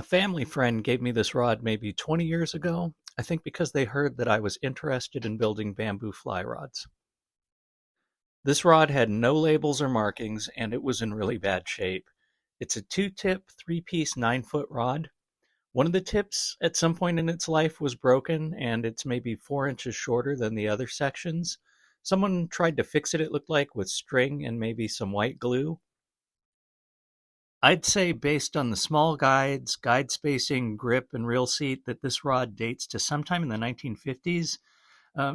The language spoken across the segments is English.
A family friend gave me this rod maybe 20 years ago, I think because they heard that I was interested in building bamboo fly rods. This rod had no labels or markings, and it was in really bad shape. It's a two-tip, three-piece, 9-foot rod. One of the tips at some point in its life was broken, and it's maybe 4 inches shorter than the other sections. Someone tried to fix it, it looked like, with string and maybe some white glue. I'd say, based on the small guides, guide spacing, grip, and reel seat, that this rod dates to sometime in the 1950s.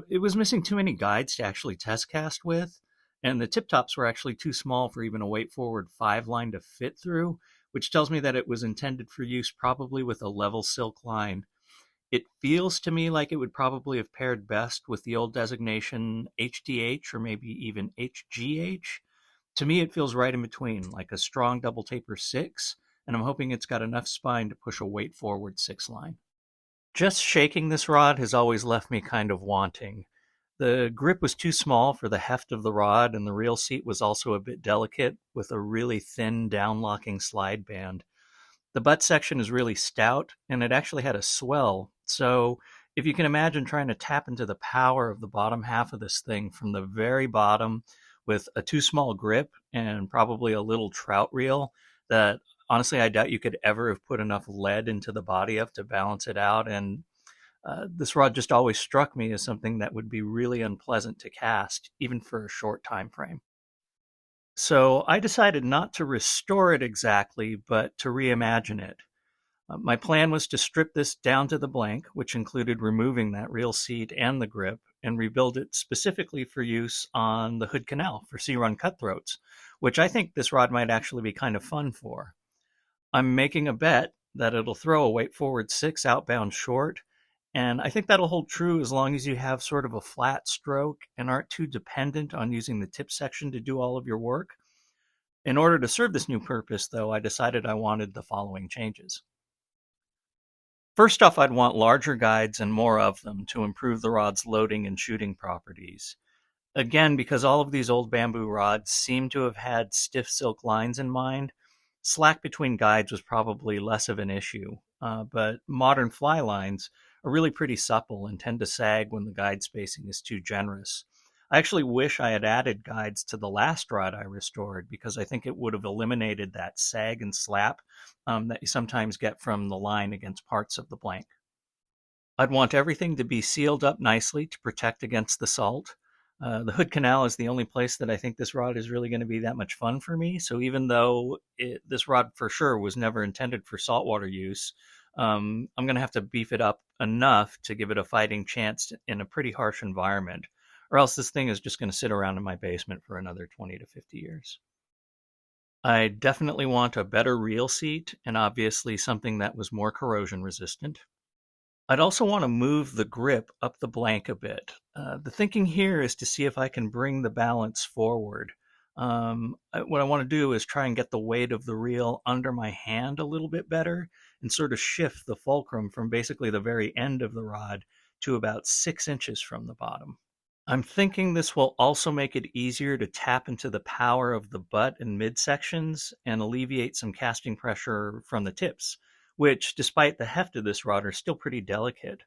It was missing too many guides to actually test cast with, and the tip tops were actually too small for even a weight forward 5 line to fit through, which tells me that it was intended for use probably with a level silk line. It feels to me like it would probably have paired best with the old designation HDH or maybe even HGH. To me, it feels right in between, like a strong double taper 6, and I'm hoping it's got enough spine to push a weight forward 6 line. Just shaking this rod has always left me kind of wanting. The grip was too small for the heft of the rod, and the reel seat was also a bit delicate with a really thin down-locking slide band. The butt section is really stout, and it actually had a swell, so if you can imagine trying to tap into the power of the bottom half of this thing from the very bottom with a too small grip and probably a little trout reel that honestly I doubt you could ever have put enough lead into the body of to balance it out. And this rod just always struck me as something that would be really unpleasant to cast, even for a short time frame. So I decided not to restore it exactly, but to reimagine it. My plan was to strip this down to the blank, which included removing that reel seat and the grip, and rebuild it specifically for use on the Hood Canal for sea run cutthroats, which I think this rod might actually be kind of fun for. I'm making a bet that it'll throw a weight forward 6 outbound short, and I think that'll hold true as long as you have sort of a flat stroke and aren't too dependent on using the tip section to do all of your work. In order to serve this new purpose, though, I decided I wanted the following changes. First off, I'd want larger guides and more of them to improve the rod's loading and shooting properties. Again, because all of these old bamboo rods seem to have had stiff silk lines in mind, slack between guides was probably less of an issue. But modern fly lines are really pretty supple and tend to sag when the guide spacing is too generous. I actually wish I had added guides to the last rod I restored because I think it would have eliminated that sag and slap that you sometimes get from the line against parts of the blank. I'd want everything to be sealed up nicely to protect against the salt. The Hood Canal is the only place that I think this rod is really going to be that much fun for me. So even though this rod for sure was never intended for saltwater use, I'm going to have to beef it up enough to give it a fighting chance in a pretty harsh environment, or else this thing is just going to sit around in my basement for another 20 to 50 years. I definitely want a better reel seat and obviously something that was more corrosion resistant. I'd also want to move the grip up the blank a bit. The thinking here is to see if I can bring the balance forward. What I want to do is try and get the weight of the reel under my hand a little bit better and sort of shift the fulcrum from basically the very end of the rod to about 6 inches from the bottom. I'm thinking this will also make it easier to tap into the power of the butt and midsections and alleviate some casting pressure from the tips, which, despite the heft of this rod, are still pretty delicate.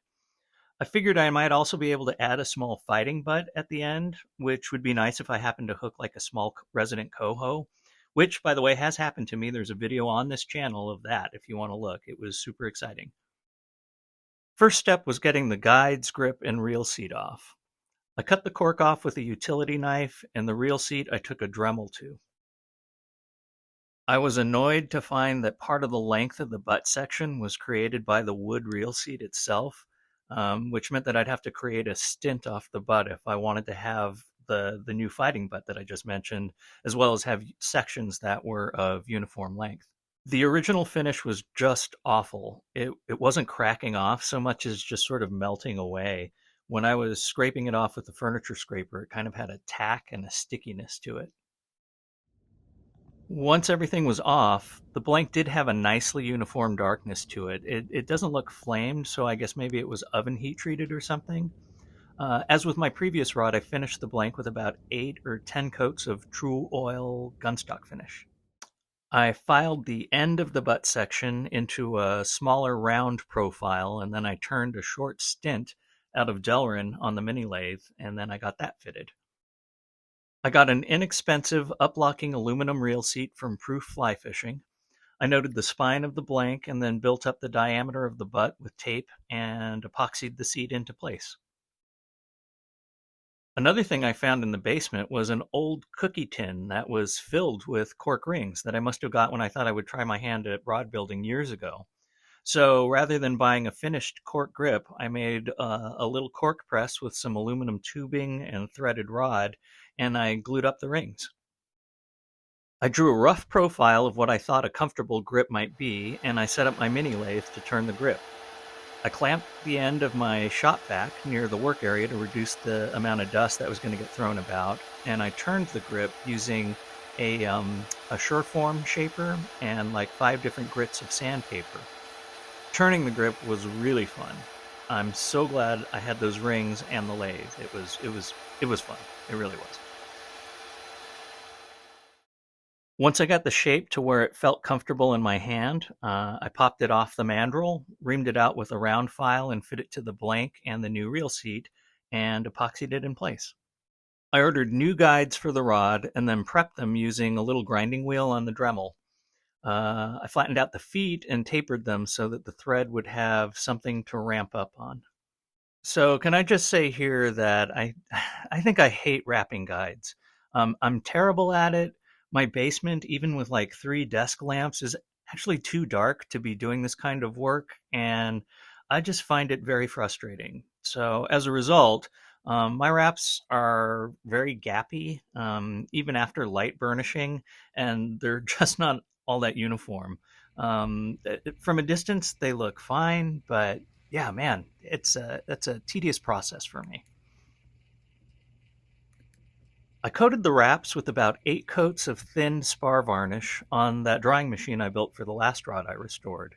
I figured I might also be able to add a small fighting butt at the end, which would be nice if I happened to hook like a small resident coho, which, by the way, has happened to me. There's a video on this channel of that if you want to look. It was super exciting. First step was getting the guides, grip, and reel seat off. I cut the cork off with a utility knife, and the reel seat I took a Dremel to. I was annoyed to find that part of the length of the butt section was created by the wood reel seat itself, which meant that I'd have to create a stint off the butt if I wanted to have the new fighting butt that I just mentioned, as well as have sections that were of uniform length. The original finish was just awful. It wasn't cracking off so much as just sort of melting away. When I was scraping it off with the furniture scraper, it kind of had a tack and a stickiness to it. Once everything was off, the blank did have a nicely uniform darkness to it. It doesn't look flamed, so I guess maybe it was oven heat treated or something. As with my previous rod, I finished the blank with about 8 or 10 coats of True Oil gunstock finish. I filed the end of the butt section into a smaller round profile, and then I turned a short stint out of Delrin on the mini lathe, and then I got that fitted. I got an inexpensive uplocking aluminum reel seat from Proof Fly Fishing. I noted the spine of the blank and then built up the diameter of the butt with tape and epoxied the seat into place. Another thing I found in the basement was an old cookie tin that was filled with cork rings that I must have got when I thought I would try my hand at rod building years ago. So rather than buying a finished cork grip, I made a little cork press with some aluminum tubing and threaded rod, and I glued up the rings. I drew a rough profile of what I thought a comfortable grip might be, and I set up my mini lathe to turn the grip. I clamped the end of my shop vac near the work area to reduce the amount of dust that was going to get thrown about, and I turned the grip using a Sureform shaper and like 5 different grits of sandpaper. Turning the grip was really fun. I'm so glad I had those rings and the lathe. It was fun. It really was. Once I got the shape to where it felt comfortable in my hand, I popped it off the mandrel, reamed it out with a round file, and fit it to the blank and the new reel seat, and epoxied it in place. I ordered new guides for the rod and then prepped them using a little grinding wheel on the Dremel. I flattened out the feet and tapered them so that the thread would have something to ramp up on. So, can I just say here that I think I hate wrapping guides. I'm terrible at it. My basement, even with like 3 desk lamps, is actually too dark to be doing this kind of work, and I just find it very frustrating. So, as a result, my wraps are very gappy, even after light burnishing, and they're just not all that uniform. From a distance, they look fine, but yeah, man, that's a tedious process for me. I coated the wraps with about 8 coats of thin spar varnish on that drying machine I built for the last rod I restored.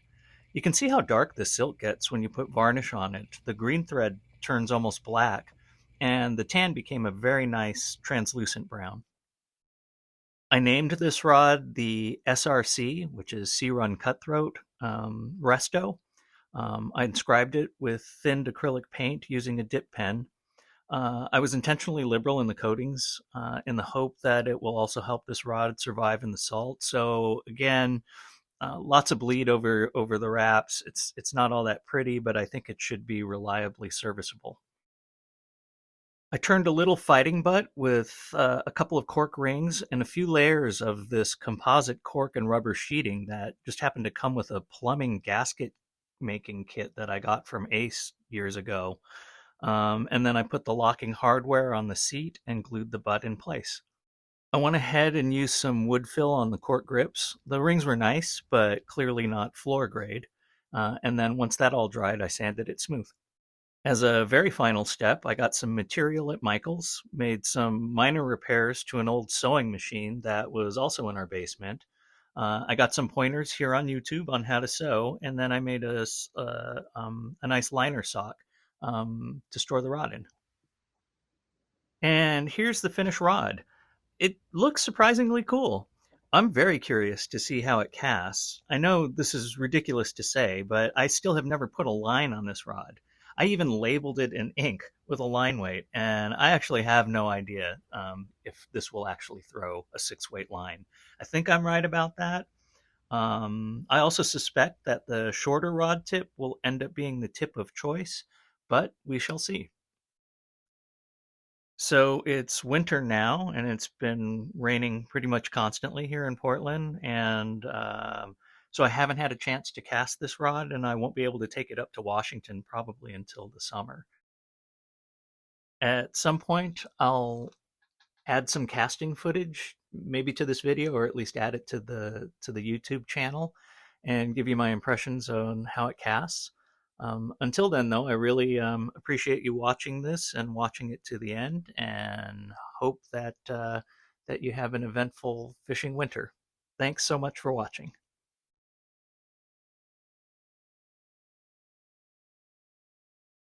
You can see how dark the silk gets when you put varnish on it. The green thread turns almost black, and the tan became a very nice translucent brown. I named this rod the SRC, which is Sea Run Cutthroat Resto. I inscribed it with thinned acrylic paint using a dip pen. I was intentionally liberal in the coatings in the hope that it will also help this rod survive in the salt. So again, lots of bleed over the wraps. It's not all that pretty, but I think it should be reliably serviceable. I turned a little fighting butt with a couple of cork rings and a few layers of this composite cork and rubber sheeting that just happened to come with a plumbing gasket making kit that I got from Ace years ago. And then I put the locking hardware on the seat and glued the butt in place. I went ahead and used some wood fill on the cork grips. The rings were nice, but clearly not floor grade. And then once that all dried, I sanded it smooth. As a very final step, I got some material at Michael's, made some minor repairs to an old sewing machine that was also in our basement. I got some pointers here on YouTube on how to sew, and then I made a nice liner sock to store the rod in. And here's the finished rod. It looks surprisingly cool. I'm very curious to see how it casts. I know this is ridiculous to say, but I still have never put a line on this rod. I even labeled it in ink with a line weight, and I actually have no idea if this will actually throw a 6-weight line. I think I'm right about that. I also suspect that the shorter rod tip will end up being the tip of choice, but we shall see. So it's winter now, and it's been raining pretty much constantly here in Portland. And so I haven't had a chance to cast this rod, and I won't be able to take it up to Washington probably until the summer. At some point, I'll add some casting footage, maybe to this video, or at least add it to the YouTube channel, and give you my impressions on how it casts. Until then, though, I really appreciate you watching this and watching it to the end, and hope that that you have an eventful fishing winter. Thanks so much for watching.